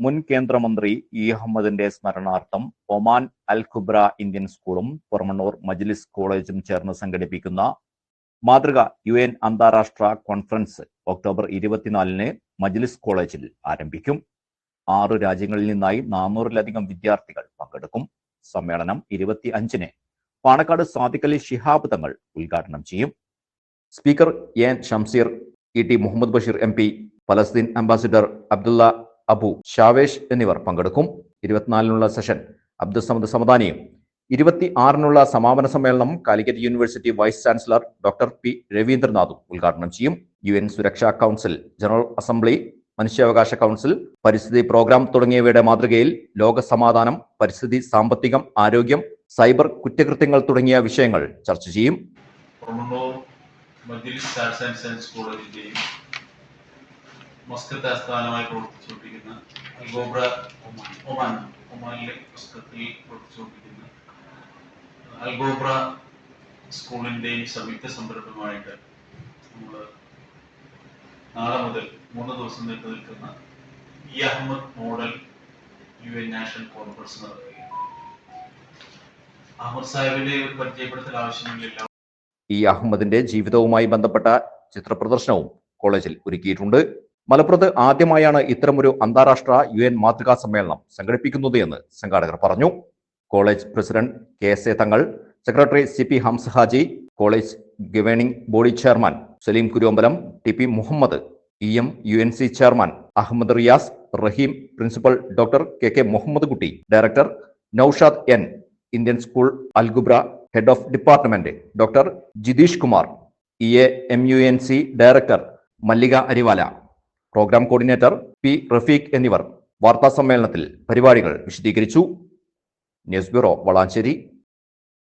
മുൻ കേന്ദ്രമന്ത്രി ഇ അഹമ്മദിന്റെ സ്മരണാർത്ഥം ഒമാൻ അൽ ഖുബ്ര ഇന്ത്യൻ സ്കൂളും പുറമണ്ണൂർ മജ്ലിസ് കോളേജും ചേർന്ന് സംഘടിപ്പിക്കുന്ന മാതൃക UN അന്താരാഷ്ട്ര കോൺഫറൻസ് ഒക്ടോബർ 24-ന് മജ്ലിസ് കോളേജിൽ ആരംഭിക്കും. 6 രാജ്യങ്ങളിൽ നിന്നായി 400-ലധികം വിദ്യാർത്ഥികൾ പങ്കെടുക്കും. സമ്മേളനം 25-ന് പാണക്കാട് സാദിഖ് അലി ശിഹാബ് തങ്ങൾ ഉദ്ഘാടനം ചെയ്യും. Speaker N Shamseer, ET Muhammad Basheer MP, Palestine ambassador Abdullah Abu Shawesh എന്നിവർ പങ്കെടുക്കും. 24-നുള്ള സെഷൻ അബ്ദുസമദ് സമദാനിയും 26-നുള്ള സമാപന സമ്മേളനം Calicut university vice chancellor doctor P രവീന്ദ്രനാഥും ഉദ്ഘാടനം ചെയ്യും. UN സുരക്ഷാ കൗൺസിൽ, ജനറൽ അസംബ്ലി, മനുഷ്യാവകാശ കൗൺസിൽ, പരിസ്ഥിതി പ്രോഗ്രാം തുടങ്ങിയവയുടെ മാതൃകയിൽ ലോക സമാധാനം, പരിസ്ഥിതി, സാമ്പത്തികം, ആരോഗ്യം, സൈബർ കുറ്റകൃത്യങ്ങൾ തുടങ്ങിയ വിഷയങ്ങൾ ചർച്ച ചെയ്യും. മജ്ലിസ് ആർട്സ് ആൻഡ് സയൻസ് കോളേജിന്റെയും മസ്കത്ത് ആസ്ഥാനമായി പ്രവർത്തിച്ചുകൊണ്ടിരിക്കുന്ന അൽഗോബ്ര ഒമാനിലെ മസ്കത്തിൽ പ്രവർത്തിച്ചുകൊണ്ടിരിക്കുന്ന അൽഗോബ്ര സ്കൂളിന്റെയും സംയുക്ത സംരംഭമായിട്ട് നമ്മൾ നാളെ മുതൽ 3 ദിവസം നീണ്ടു നിൽക്കുന്ന E Ahmed model UN national conference നടത്തുകയാണ്. അഹമ്മദ് സാഹിബിന്റെ പരിചയപ്പെടുത്തൽ ആവശ്യമില്ല. ഇ അഹമ്മദിന്റെ ജീവിതവുമായി ബന്ധപ്പെട്ട ചിത്രപ്രദർശനവും കോളേജിൽ ഒരുക്കിയിട്ടുണ്ട്. മലപ്പുറത്ത് ആദ്യമായാണ് ഇത്തരമൊരു അന്താരാഷ്ട്ര UN മാതൃകാ സമ്മേളനം സംഘടിപ്പിക്കുന്നത് എന്ന് സംഘാടകർ പറഞ്ഞു. College president KS Thangal, secretary CP Hamza Haji, college governing body chairman Saleem Kuruvambalam, TP Muhammad, EM UNC chairman Ahammed Riyas, Raheem, principal doctor KK Muhammad Kutty, director Noushad N, Indian school Al Ghubra head of department doctor Jitheesh Kumar, EA MUNC director Mallika Arivala, programme coordinator P Rafeeq എന്നിവർ വാർത്താ സമ്മേളനത്തിൽ പരിപാടികൾ വിശദീകരിച്ചു. News bureau, Valanchery.